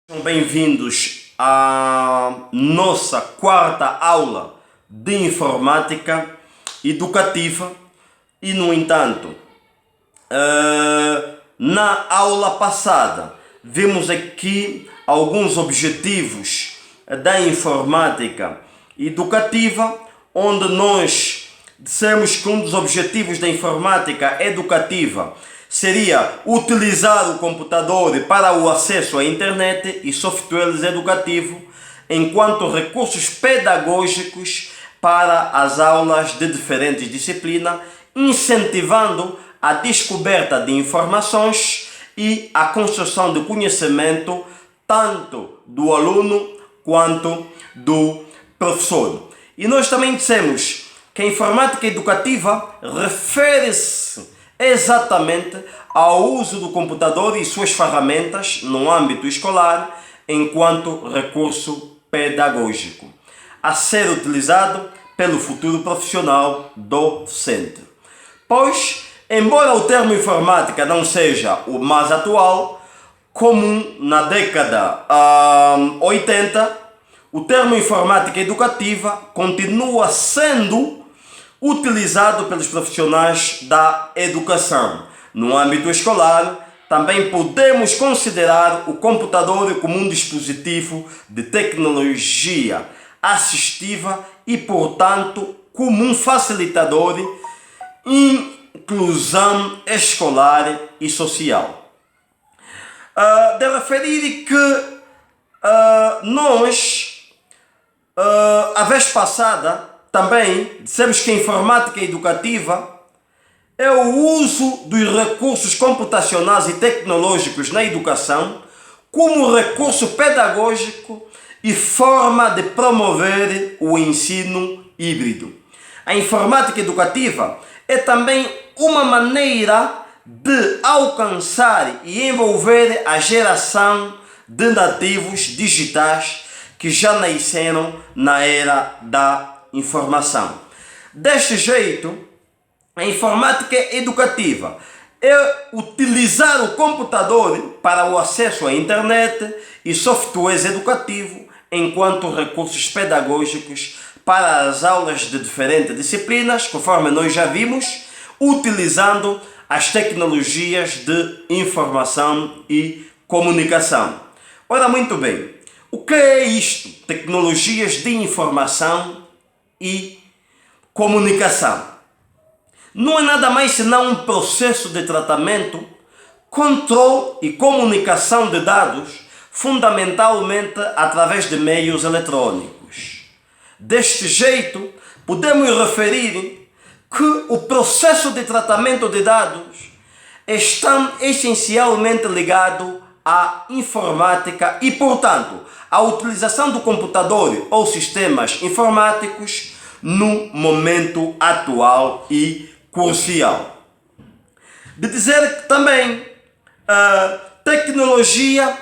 Sejam bem-vindos à nossa quarta aula de informática educativa e, no entanto, na aula passada vimos aqui alguns objetivos da informática educativa, onde nós dissemos que um dos objetivos da informática educativa seria utilizar o computador para o acesso à internet e softwares educativos enquanto recursos pedagógicos para as aulas de diferentes disciplinas, incentivando a descoberta de informações e a construção de conhecimento tanto do aluno quanto do professor. E nós também dissemos que a informática educativa refere-se exatamente ao uso do computador e suas ferramentas no âmbito escolar enquanto recurso pedagógico a ser utilizado pelo futuro profissional docente. Pois, embora o termo informática não seja o mais atual, comum na década 80, o termo informática educativa continua sendo utilizado pelos profissionais da educação. No âmbito escolar, também podemos considerar o computador como um dispositivo de tecnologia assistiva e, portanto, como um facilitador de inclusão escolar e social. De referir que nós, a vez passada, também dissemos que a informática educativa é o uso dos recursos computacionais e tecnológicos na educação como recurso pedagógico e forma de promover o ensino híbrido. A informática educativa é também uma maneira de alcançar e envolver a geração de nativos digitais que já nasceram na era da informação. Deste jeito, a informática educativa é utilizar o computador para o acesso à internet e softwares educativos enquanto recursos pedagógicos para as aulas de diferentes disciplinas, conforme nós já vimos, utilizando as tecnologias de informação e comunicação. Ora, muito bem, o que é isto? Tecnologias de informação e comunicação. Não é nada mais senão um processo de tratamento, controle e comunicação de dados, fundamentalmente através de meios eletrônicos. Deste jeito, podemos referir que o processo de tratamento de dados está essencialmente ligado à informática e, portanto, à utilização do computador ou sistemas informáticos no momento atual e crucial. De dizer que também tecnologia,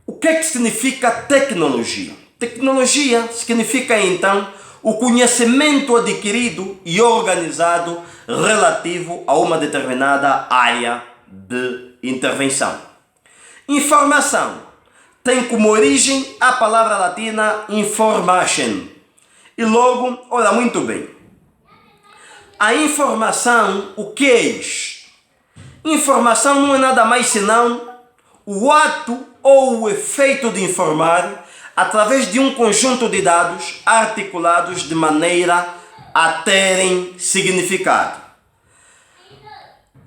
o que é que significa tecnologia? Tecnologia significa então o conhecimento adquirido e organizado relativo a uma determinada área de intervenção. Informação tem como origem a palavra latina information. E logo, ora, muito bem. A informação, o que é isto? Informação não é nada mais senão o ato ou o efeito de informar através de um conjunto de dados articulados de maneira a terem significado.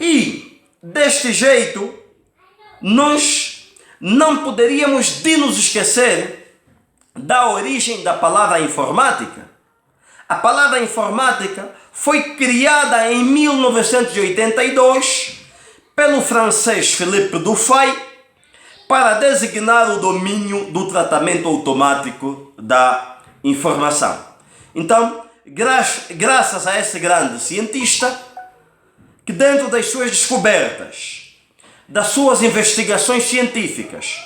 E, deste jeito, nós não poderíamos de nos esquecer da origem da palavra informática. A palavra informática foi criada em 1982 pelo francês Philippe Dufay para designar o domínio do tratamento automático da informação. Então, graças a esse grande cientista, que dentro das suas descobertas, das suas investigações científicas,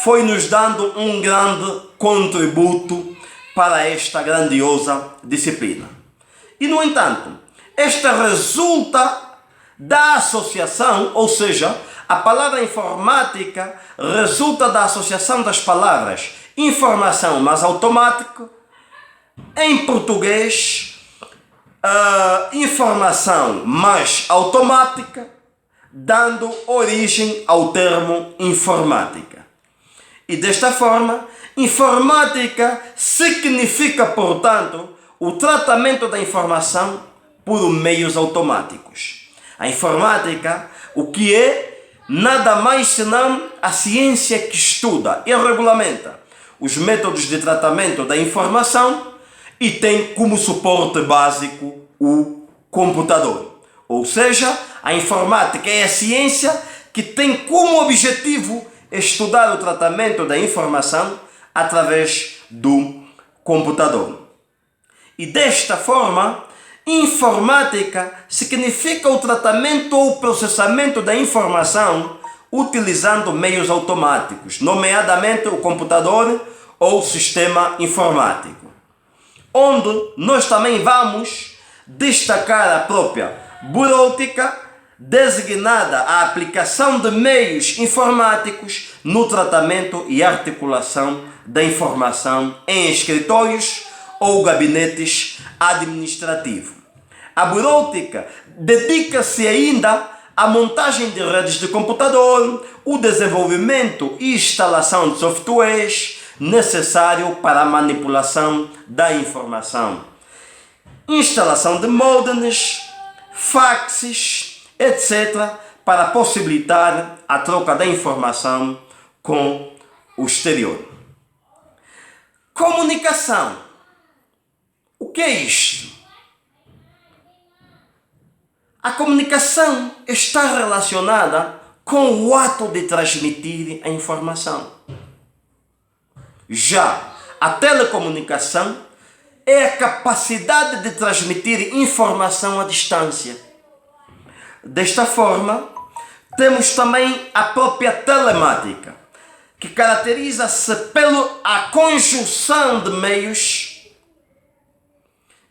foi nos dando um grande contributo para esta grandiosa disciplina. E, no entanto, esta resulta da associação, ou seja, a palavra informática resulta da associação das palavras informação mais automático, em português, informação mais automática, dando origem ao termo informática. E desta forma, informática significa, portanto, o tratamento da informação por meios automáticos. A informática, o que é? Nada mais senão a ciência que estuda e regulamenta os métodos de tratamento da informação e tem como suporte básico o computador. Ou seja, a informática é a ciência que tem como objetivo estudar o tratamento da informação através do computador. E desta forma, informática significa o tratamento ou processamento da informação utilizando meios automáticos, nomeadamente o computador ou sistema informático, onde nós também vamos destacar a própria burótica, designada a aplicação de meios informáticos no tratamento e articulação da informação em escritórios ou gabinetes administrativos. A burótica dedica-se ainda à montagem de redes de computador, o desenvolvimento e instalação de softwares necessário para a manipulação da informação, instalação de modems, faxes, etc., para possibilitar a troca da informação com o exterior. Comunicação. O que é isto? A comunicação está relacionada com o ato de transmitir a informação. Já a telecomunicação é a capacidade de transmitir informação à distância. Desta forma, temos também a própria telemática, que caracteriza-se pela conjunção de meios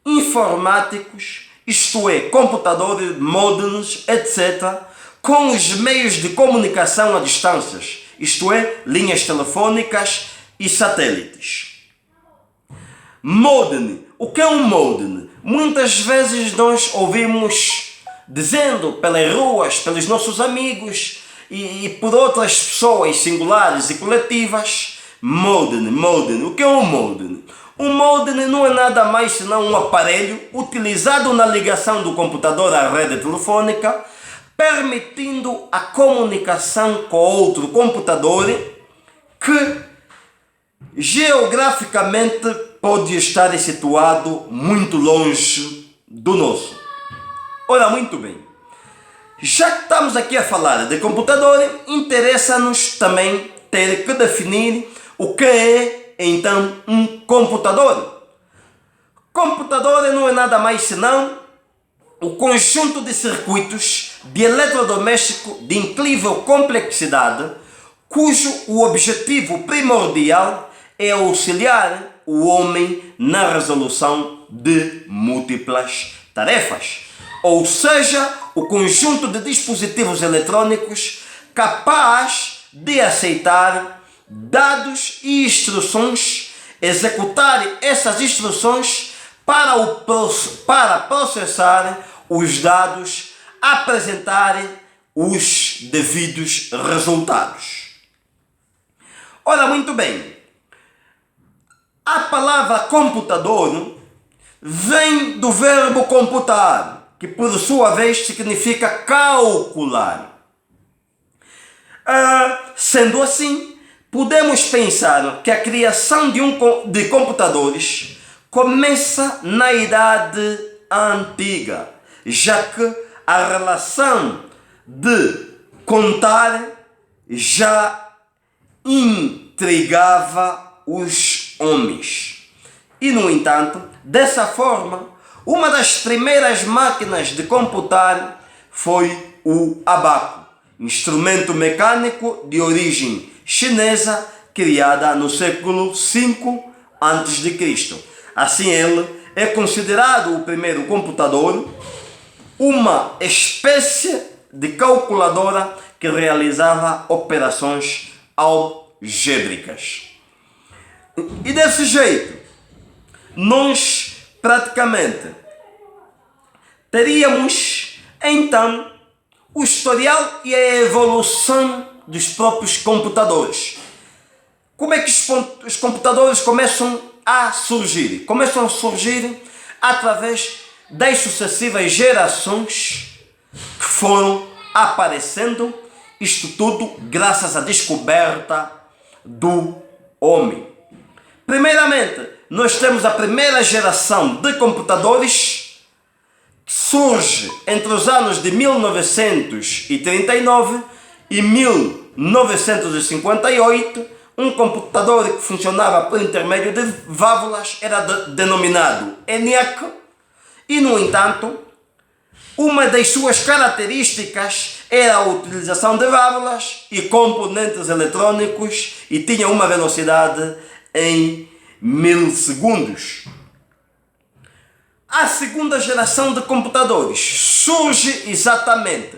informáticos, isto é, computadores, modems, etc., com os meios de comunicação à distância, isto é, linhas telefônicas e satélites. Modem. O que é um modem? Muitas vezes nós ouvimos dizendo pelas ruas, pelos nossos amigos e por outras pessoas singulares e coletivas, modem. O que é um modem? Um modem não é nada mais senão um aparelho utilizado na ligação do computador à rede telefônica, permitindo a comunicação com outro computador que geograficamente pode estar situado muito longe do nosso. Ora, muito bem. Já que estamos aqui a falar de computador, interessa-nos também ter que definir o que é, então, um computador. Computador não é nada mais senão o conjunto de circuitos de eletrodoméstico de incrível complexidade, cujo o objetivo primordial é auxiliar o homem na resolução de múltiplas tarefas. Ou seja, o conjunto de dispositivos eletrônicos capaz de aceitar dados e instruções, executar essas instruções para processar os dados, apresentar os devidos resultados. Ora, muito bem. A palavra computador vem do verbo computar, que por sua vez significa calcular. Sendo assim, podemos pensar que a criação de computadores começa na Idade Antiga, já que a relação de contar já intrigava os homens. E, no entanto, dessa forma, uma das primeiras máquinas de computar foi o abaco, instrumento mecânico de origem chinesa, criada no século V a.C. Assim, ele é considerado o primeiro computador uma espécie de calculadora que realizava operações algébricas. E desse jeito, nós praticamente teríamos então o historial e a evolução dos próprios computadores. Como é que os computadores começam a surgir? Começam a surgir através das sucessivas gerações que foram aparecendo, isto tudo graças à descoberta do homem. Primeiramente, nós temos a primeira geração de computadores que surge entre os anos de 1939 e 1958. Um computador que funcionava por intermédio de válvulas era denominado ENIAC e, no entanto, uma das suas características era a utilização de válvulas e componentes eletrônicos e tinha uma velocidade em milissegundos. A segunda geração de computadores surge exatamente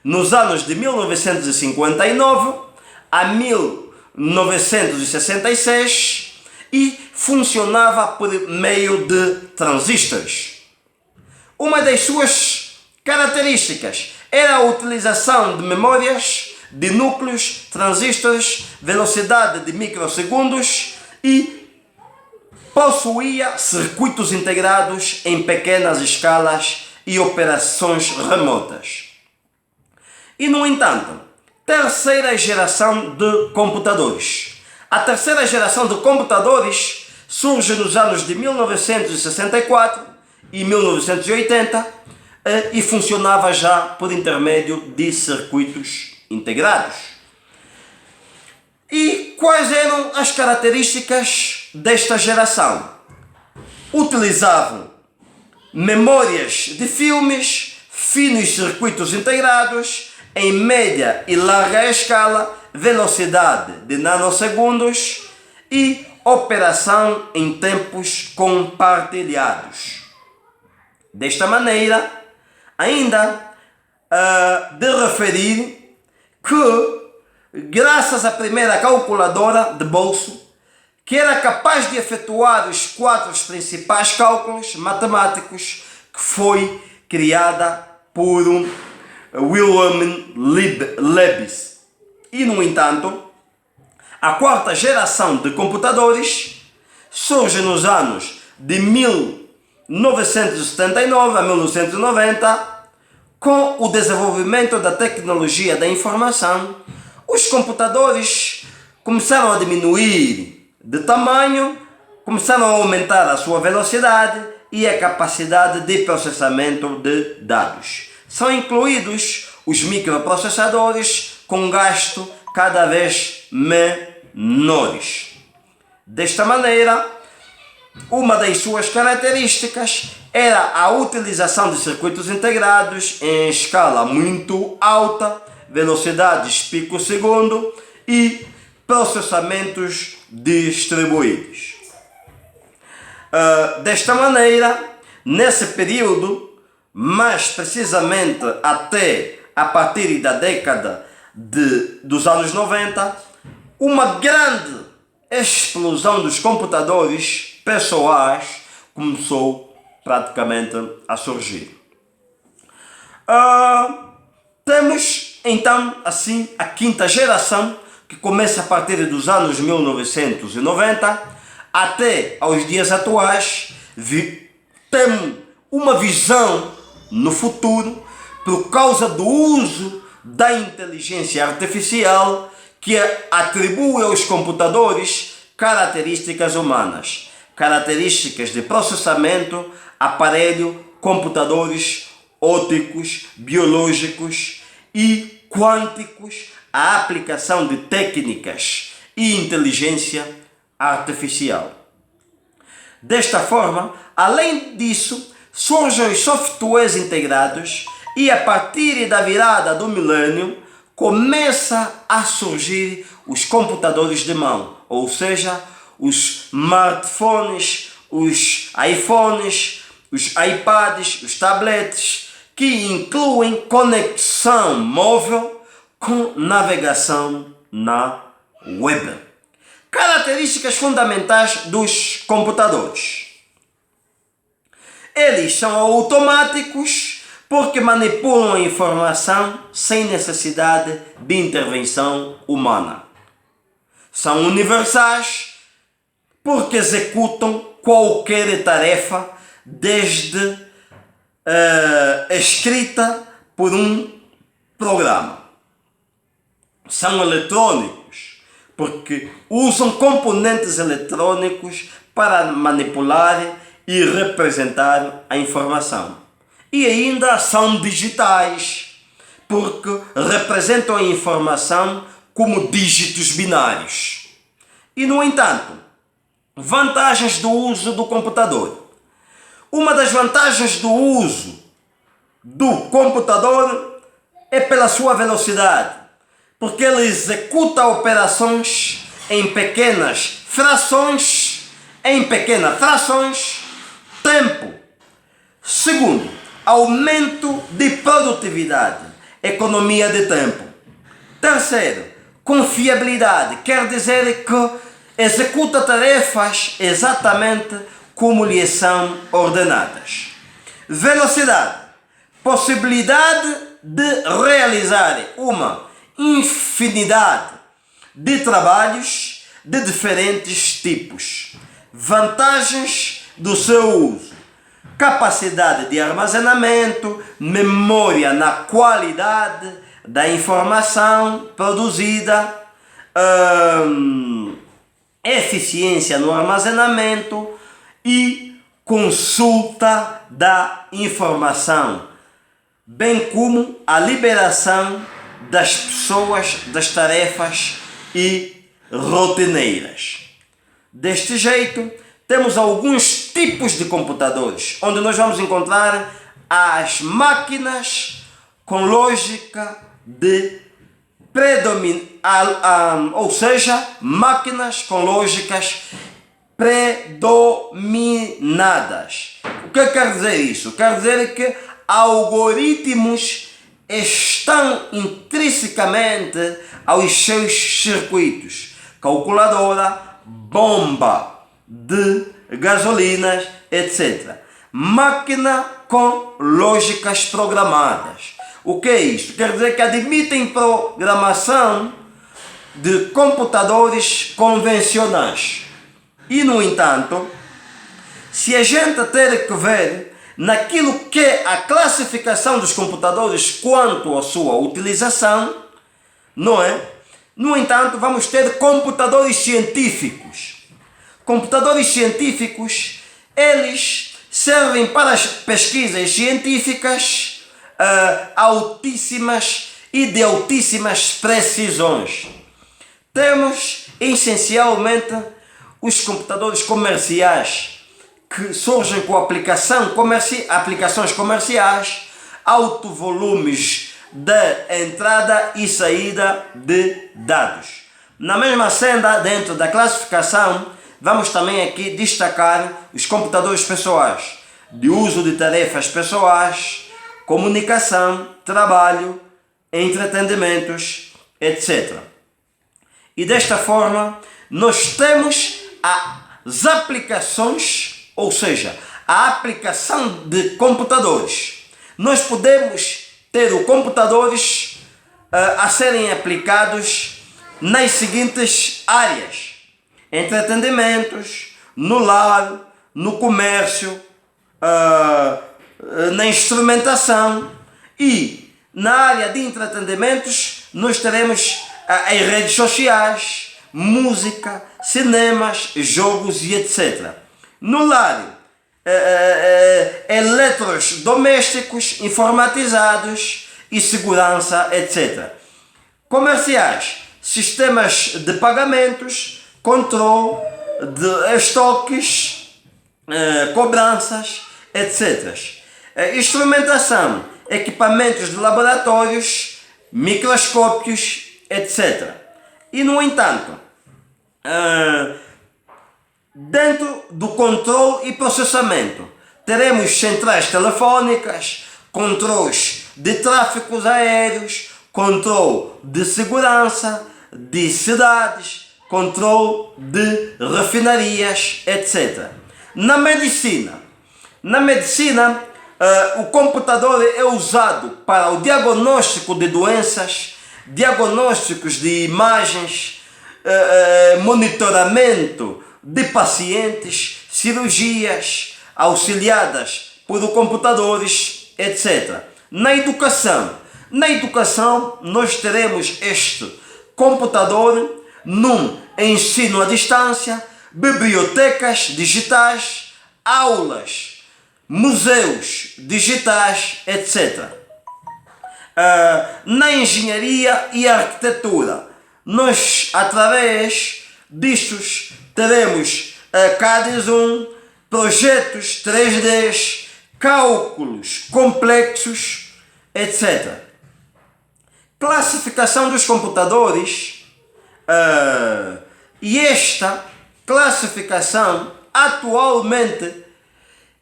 nos anos de 1959 a 1966 e funcionava por meio de transistores. Uma das suas características era a utilização de memórias de núcleos, transistores, velocidade de microsegundos e possuía circuitos integrados em pequenas escalas e operações remotas. E, no entanto, terceira geração de computadores. A terceira geração de computadores surge nos anos de 1964 e 1980 e funcionava já por intermédio de circuitos integrados. E quais eram as características desta geração? Utilizavam memórias de filmes, finos circuitos integrados, em média e larga escala, velocidade de nanosegundos e operação em tempos compartilhados. Desta maneira, ainda de referir que, graças à primeira calculadora de bolso, que era capaz de efetuar os quatro principais cálculos matemáticos, que foi criada por Wilhelm Leibniz. E, no entanto, a quarta geração de computadores surge nos anos de 1979 a 1990. Com o desenvolvimento da tecnologia da informação, os computadores começaram a diminuir de tamanho, começaram a aumentar a sua velocidade e a capacidade de processamento de dados. São incluídos os microprocessadores com gasto cada vez menores. Desta maneira, uma das suas características era a utilização de circuitos integrados em escala muito alta, velocidades pico-segundo e processamentos distribuídos. Desta maneira, nesse período, mais precisamente até a partir da década dos anos 90, uma grande explosão dos computadores pessoais começou praticamente a surgir. Temos então assim a quinta geração, que começa a partir dos anos 1990 até aos dias atuais. Temos uma visão no futuro por causa do uso da inteligência artificial, que atribui aos computadores características humanas, características de processamento, aparelho, computadores ópticos, biológicos e quânticos, a aplicação de técnicas e inteligência artificial. Desta forma, além disso, surgem os softwares integrados e, a partir da virada do milênio, começa a surgir os computadores de mão, ou seja, os smartphones, os iPhones, os iPads, os tablets, que incluem conexão móvel com navegação na web. Características fundamentais dos computadores. Eles são automáticos porque manipulam a informação sem necessidade de intervenção humana. São universais porque executam qualquer tarefa, desde escrita por um programa. São eletrônicos porque usam componentes eletrônicos para manipular e representar a informação. E ainda são digitais porque representam a informação como dígitos binários. E, no entanto, vantagens do uso do computador. Uma das vantagens do uso do computador é pela sua velocidade, porque ele executa operações em pequenas frações, tempo. Segundo, aumento de produtividade, economia de tempo. Terceiro, confiabilidade, quer dizer que executa tarefas exatamente como lhe são ordenadas. Velocidade, possibilidade de realizar uma infinidade de trabalhos de diferentes tipos. Vantagens do seu uso: capacidade de armazenamento, memória na qualidade da informação produzida, eficiência no armazenamento e consulta da informação, bem como a liberação das pessoas das tarefas e rotineiras. Deste jeito, temos alguns tipos de computadores, onde nós vamos encontrar as máquinas com lógica de ou seja, máquinas com lógicas predominadas. O que quer dizer isso? Quer dizer que algoritmos estão intrinsecamente aos seus circuitos. Calculadora, bomba de gasolinas, etc. Máquina com lógicas programadas. O que é isso? Quer dizer que admitem programação de computadores convencionais. E, no entanto, se a gente ter que ver naquilo que é a classificação dos computadores quanto à sua utilização, não é? No entanto, vamos ter computadores científicos. Computadores científicos, eles servem para as pesquisas científicas altíssimas e de altíssimas precisões. Temos, essencialmente, os computadores comerciais, que surgem com aplicações comerciais, alto volumes de entrada e saída de dados. Na mesma senda, dentro da classificação, vamos também aqui destacar os computadores pessoais, de uso de tarefas pessoais, comunicação, trabalho, entretenimentos, etc. E desta forma, nós temos as aplicações, ou seja, a aplicação de computadores. Nós podemos ter os computadores a serem aplicados nas seguintes áreas: entretenimentos, no lar, no comércio, na instrumentação. E na área de entretenimentos nós teremos as redes sociais, música, cinemas, jogos e etc. No lar, eletrodomésticos, informatizados e segurança, etc. Comerciais, sistemas de pagamentos, controle de estoques, cobranças, etc. Instrumentação, equipamentos de laboratórios, microscópios, etc. E, no entanto, dentro do controle e processamento, teremos centrais telefónicas, controles de tráfegos aéreos, controle de segurança, de cidades, controle de refinarias, etc. Na medicina, o computador é usado para o diagnóstico de doenças, diagnósticos de imagens, monitoramento de pacientes, cirurgias auxiliadas por computadores, etc. Na educação, nós teremos este computador num ensino à distância, bibliotecas digitais, aulas, museus digitais, etc. Na engenharia e arquitetura, nós, através distos, teremos CAD/CAM, projetos 3D, cálculos complexos, etc. Classificação dos computadores, e esta classificação, atualmente,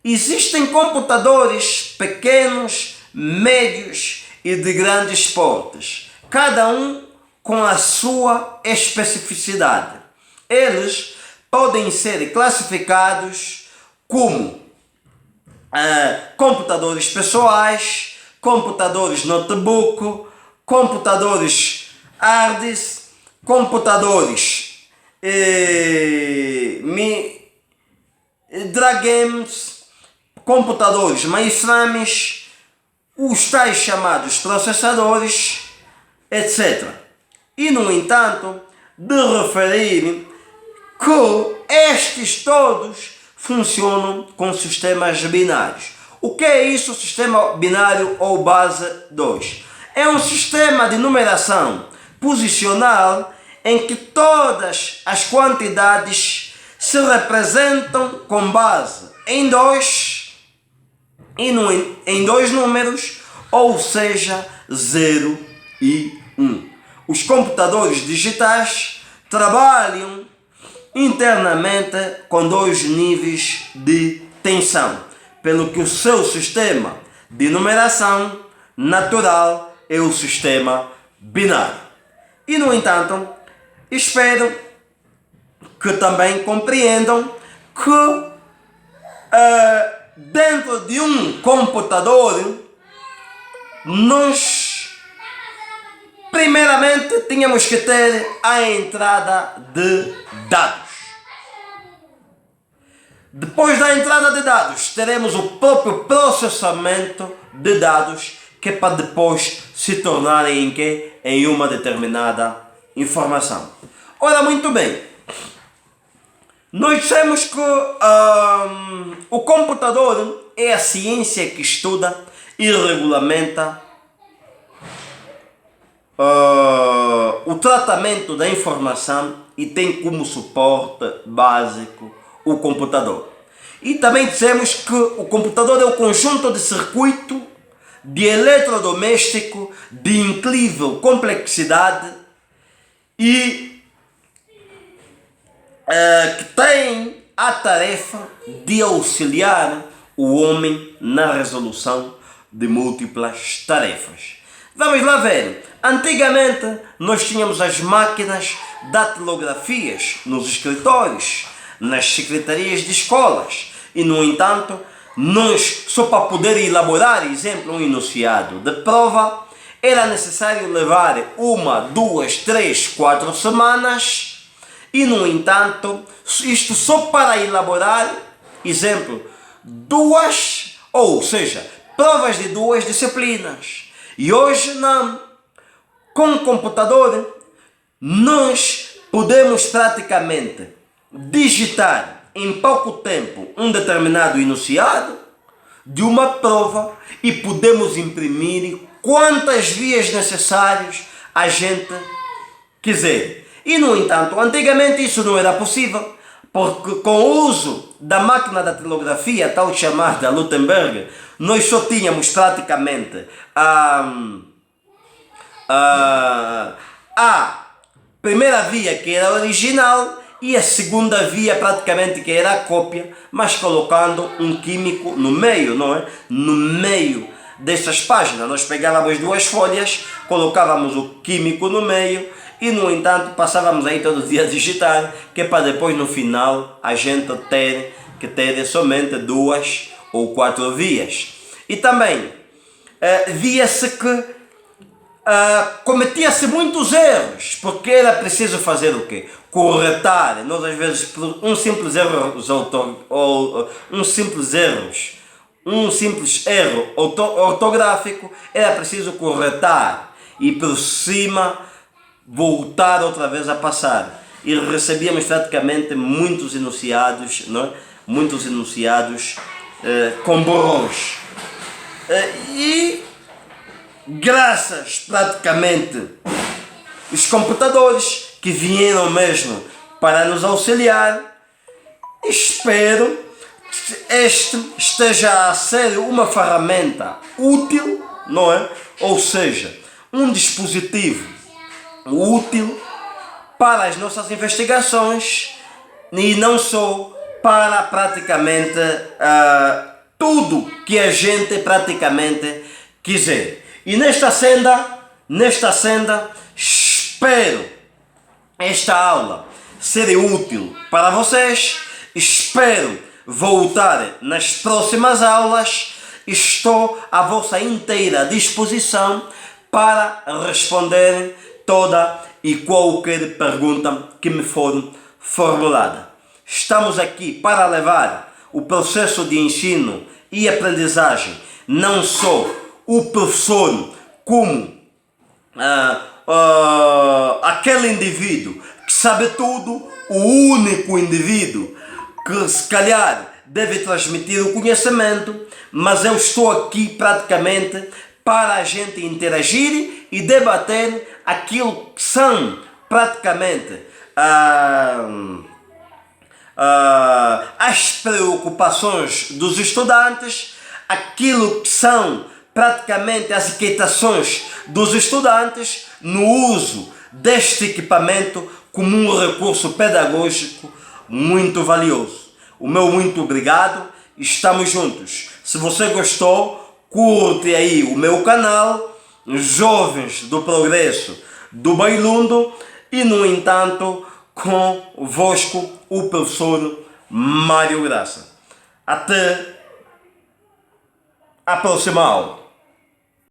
existem computadores pequenos, médios e de grandes portes, cada um com a sua especificidade. Eles podem ser classificados como computadores pessoais, computadores notebook, computadores hards, computadores games, computadores mainframes, os tais chamados processadores, etc. E, no entanto, de referir que estes todos funcionam com sistemas binários. O que é isso, sistema binário ou base 2? É um sistema de numeração posicional em que todas as quantidades se representam com base em dois números, ou seja, 0 e 1. Os computadores digitais trabalham internamente com dois níveis de tensão, pelo que o seu sistema de numeração natural é o sistema binário. E, no entanto, espero que também compreendam que dentro de um computador nós primeiramente tínhamos que ter a entrada de dados. Depois da entrada de dados, teremos o próprio processamento de dados, que é para depois se tornarem em uma determinada informação. Ora, muito bem, nós dissemos que o computador é a ciência que estuda e regulamenta o tratamento da informação e tem como suporte básico o computador. E também dissemos que o computador é o conjunto de circuito de eletrodoméstico de incrível complexidade e que tem a tarefa de auxiliar o homem na resolução de múltiplas tarefas. Vamos lá ver. Antigamente nós tínhamos as máquinas datilografias nos escritórios, nas secretarias de escolas, e, no entanto, nós, só para poder elaborar, exemplo, um enunciado de prova, era necessário levar 1, 2, 3, 4 semanas, e, no entanto, isto só para elaborar, exemplo, provas de 2 disciplinas. E hoje não. Com o computador, nós podemos praticamente digitar em pouco tempo um determinado enunciado de uma prova e podemos imprimir quantas vias necessárias a gente quiser. E, no entanto, antigamente isso não era possível, porque com o uso da máquina da datilografia, tal chamada Gutenberg, nós só tínhamos praticamente a primeira via, que era original, e a segunda via praticamente que era a cópia, mas colocando um químico no meio, não é? No meio dessas páginas. Nós pegávamos 2 folhas, colocávamos o químico no meio e, no entanto, passávamos aí todo dia a digitar, que é para depois, no final, a gente ter que ter somente 2 ou 4 vias. E também via-se que cometia-se muitos erros, porque era preciso fazer o quê? Corretar. Nós, às vezes, por um simples erro ortográfico, era preciso corretar e, por cima, voltar outra vez a passar. E recebíamos praticamente muitos enunciados, não é? Muitos enunciados com borrões. E graças praticamente os computadores que vieram mesmo para nos auxiliar, espero que este esteja a ser uma ferramenta útil, não é? Ou seja, um dispositivo útil para as nossas investigações e não só para praticamente tudo que a gente praticamente quiser. E nesta senda, espero esta aula ser útil para vocês. Espero voltar nas próximas aulas. Estou à vossa inteira disposição para responder toda e qualquer pergunta que me for formulada. Estamos aqui para levar o processo de ensino e aprendizagem, não só o professor como aquele indivíduo que sabe tudo, o único indivíduo que se calhar deve transmitir o conhecimento, mas eu estou aqui praticamente para a gente interagir e debater aquilo que são praticamente as preocupações dos estudantes, aquilo que são praticamente as inquietações dos estudantes no uso deste equipamento como um recurso pedagógico muito valioso. O meu muito obrigado, estamos juntos. Se você gostou, curte aí o meu canal, Jovens do Progresso do Bailundo, e, no entanto, convosco o professor Mário Graça. Até a próxima aula.